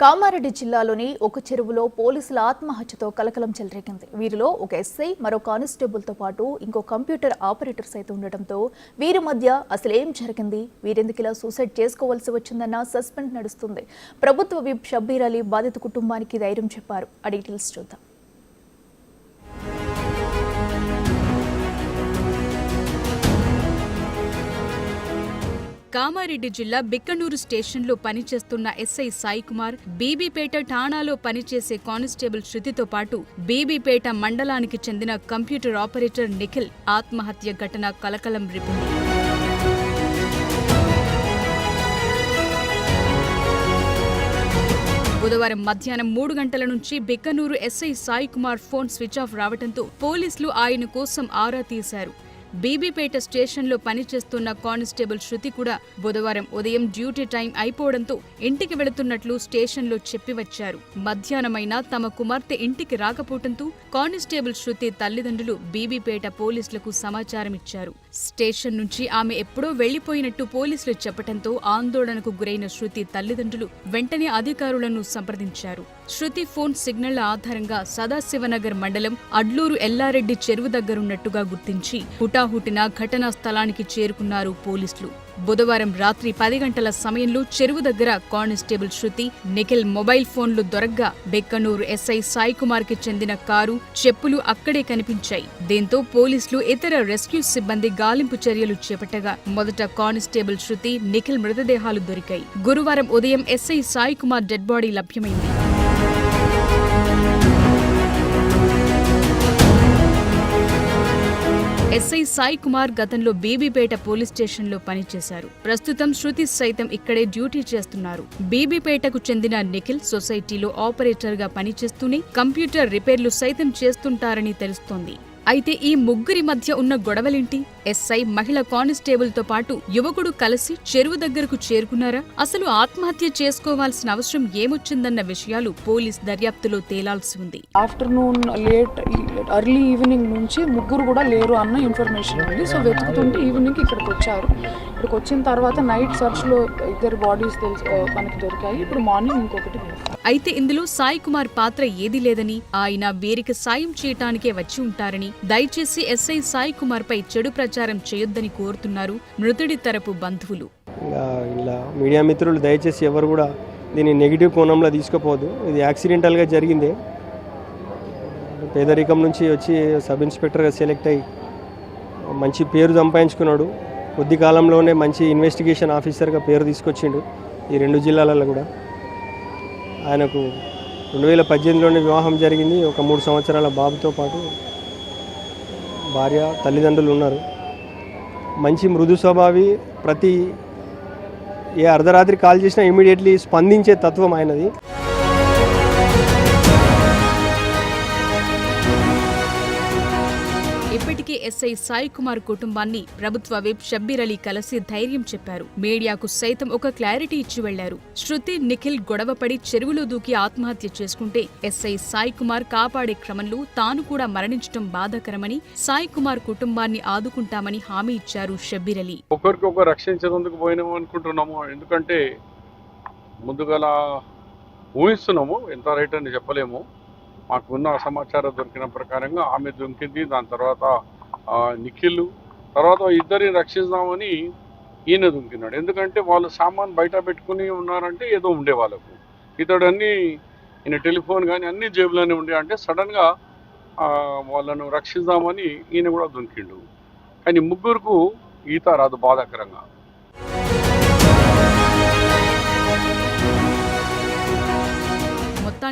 కామారెడ్డి జిల్లాలోని ఒక చెరువులో పోలీసుల ఆత్మహత్యతో కలకలం చెలరేగింది. వీరిలో ఒక ఎస్ఐ, మరో కానిస్టేబుల్తో పాటు ఇంకో కంప్యూటర్ ఆపరేటర్ సైతం ఉండటంతో వీరి మధ్య అసలు ఏం జరిగింది, వీరెందుకు ఇలా సూసైడ్ చేసుకోవాల్సి వచ్చిందన్న సస్పెన్స్ నడుస్తుంది. ప్రభుత్వ విప్ షబ్బీర్ అలీ బాధిత కుటుంబానికి ధైర్యం చెప్పారు. ఆ డీటెయిల్స్ చూద్దాం. కామారెడ్డి జిల్లా బిక్కనూరు స్టేషన్లో పనిచేస్తున్న ఎస్ఐ సాయి కుమార్, బీబీపేట ఠాణాలో పనిచేసే కానిస్టేబుల్ శృతితో పాటు బీబీపేట మండలానికి చెందిన కంప్యూటర్ ఆపరేటర్ నిఖిల్ ఆత్మహత్య ఘటన కలకలం రేపింది. బుధవారం మధ్యాహ్నం 3 గంటల నుంచి Bikkanoor SI Sai Kumar phone switch off రావడంతో పోలీసులు ఆయన కోసం ఆరా తీశారు. బీబీపేట స్టేషన్లో పనిచేస్తున్న కానిస్టేబుల్ శృతి కూడా బుధవారం ఉదయం డ్యూటీ టైం అయిపోవడంతో ఇంటికి వెళుతున్నట్లు స్టేషన్లో చెప్పి వచ్చారు. మధ్యాహ్నమైనా తమ కుమార్తె ఇంటికి రాకపోవడంతో కానిస్టేబుల్ శృతి తల్లిదండ్రులు బీబీపేట పోలీసులకు సమాచారం ఇచ్చారు. స్టేషన్ నుంచి ఆమె ఎప్పుడో వెళ్లిపోయినట్టు పోలీసులు చెప్పడంతో ఆందోళనకు గురైన శృతి తల్లిదండ్రులు వెంటనే అధికారులను సంప్రదించారు. శృతి ఫోన్ సిగ్నళ్ల ఆధారంగా సదాశివనగర్ మండలం అడ్లూరు ఎల్లారెడ్డి చెరువు దగ్గరున్నట్టుగా గుర్తించి హుటాహుటిన ఘటనా స్థలానికి చేరుకున్నారు పోలీసులు. బుధవారం రాత్రి 10 గంటల సమయంలో చెరువు దగ్గర కానిస్టేబుల్ శృతి, నిఖిల్ మొబైల్ ఫోన్లు దొరగ్గా బిక్కనూరు ఎస్ఐ సాయి కుమార్ కి చెందిన కారు, చెప్పులు అక్కడే కనిపించాయి. దీంతో పోలీసులు ఇతర రెస్క్యూ సిబ్బంది గాలింపు చర్యలు చేపట్టగా మొదట కానిస్టేబుల్ శృతి, నిఖిల్ మృతదేహాలు దొరికాయి. గురువారం ఉదయం SI Sai Kumar dead body లభ్యమైంది. ఎస్ఐ సాయి కుమార్ గతంలో బీబీపేట పోలీస్ స్టేషన్లో పనిచేశారు. ప్రస్తుతం శృతి సైతం ఇక్కడే డ్యూటీ చేస్తున్నారు. బీబీపేటకు చెందిన నిఖిల్ సొసైటీలో ఆపరేటర్గా పనిచేస్తూనే కంప్యూటర్ రిపేర్లు సైతం చేస్తుంటారని తెలుస్తోంది. అయితే ఈ ముగ్గురి మధ్య ఉన్న గొడవలేంటి? ఎస్ఐ, మహిళ కానిస్టేబుల్తో పాటు యువకుడు కలిసి చెరువు దగ్గరకు చేరుకున్నారా? అసలు ఆత్మహత్య చేసుకోవాల్సిన అవసరం ఏమొచ్చిందన్న విషయాలు పోలీస్ దర్యాప్తులో తేలాల్సి ఉంది. ఆఫ్టర్నూన్ ఎర్లీ ఈవినింగ్ నుంచి ముగ్గురు కూడా లేరు అన్న ఇన్ఫర్మేషన్ ఉంది. సో వెతుకుతుంటే ఈవినింగ్ ఇక్కడికి వచ్చారు. ఇక్కడికి వచ్చిన తర్వాత నైట్ సర్చ్ లో 2 బాడీస్ మనకి దొరికాయి. ఇప్పుడు మార్నింగ్ ఇంకొకటి. అయితే ఇందులో సాయి కుమార్ పాత్ర ఏదీ లేదని, ఆయన వీరికి సాయం చేయటానికే వచ్చి ఉంటారని, దయచేసి ఎస్ఐ సాయి కుమార్ పై చెడు ప్రచారం చేయొద్దని కోరుతున్నారు మృతుడి తరపు బంధువులు. ఇలా మీడియా మిత్రులు దయచేసి ఎవరు కూడా దీన్ని నెగిటివ్ కోణంలో తీసుకుపోదు. ఇది యాక్సిడెంటల్గా జరిగిందే. పేదరికం నుంచి వచ్చి సబ్ ఇన్స్పెక్టర్గా సెలెక్ట్ అయ్యి మంచి పేరు సంపాదించుకున్నాడు. కొద్ది కాలంలోనే మంచి ఇన్వెస్టిగేషన్ ఆఫీసర్గా పేరు తీసుకొచ్చిండు ఈ 2 జిల్లాలలో కూడా. ఆయనకు 2018లోనే వివాహం జరిగింది. ఒక 3 సంవత్సరాల బాబుతో పాటు భార్య, తల్లిదండ్రులు ఉన్నారు. మంచి మృదు స్వభావి, ప్రతి ఏ అర్ధరాత్రి కాల్ చేసినా ఇమీడియట్లీ స్పందించే తత్వం ఆయనది. ఇప్పటికే ఎస్ఐ సాయి కుమార్ కుటుంబాన్ని ప్రభుత్వ విప్ షబ్బీర్ అలీ కలిసి ధైర్యం చెప్పారు. మీడియాకు సైతం ఒక క్లారిటీ ఇచ్చి వెళ్లారు. శృతి, నిఖిల్ గొడవపడి చెరువులో దూకి ఆత్మహత్య చేసుకుంటే ఎస్ఐ సాయి కుమార్ కాపాడే క్రమంలో తాను కూడా మరణించడం బాధాకరమని, సాయి కుమార్ కుటుంబాన్ని ఆదుకుంటామని హామీ ఇచ్చారు షబ్బీర్ అలీ. ఒకరికొకరు రక్షించేందుకు పోయినాము అనుకుంటున్నాము. ఎందుకంటే ముందుగా ఊహిస్తున్నాము, ఎంత రైట్ అని చెప్పలేము. మాకున్న సమాచారం దొరికిన ప్రకారంగా ఆమె దొరికింది. దాని తర్వాత నిఖిల్, తర్వాత ఇద్దరిని రక్షిద్దామని ఈయన దొరికినాడు. ఎందుకంటే వాళ్ళు సామాన్ బయట పెట్టుకుని ఉన్నారంటే ఏదో ఉండే వాళ్ళకు. ఇతడు ఈయన టెలిఫోన్ కానీ అన్ని జేబులోనే ఉండే. అంటే సడన్గా వాళ్ళను రక్షిద్దామని ఈయన కూడా దొరికిండు. కానీ ముగ్గురుకు ఈత రాదు బాధాకరంగా.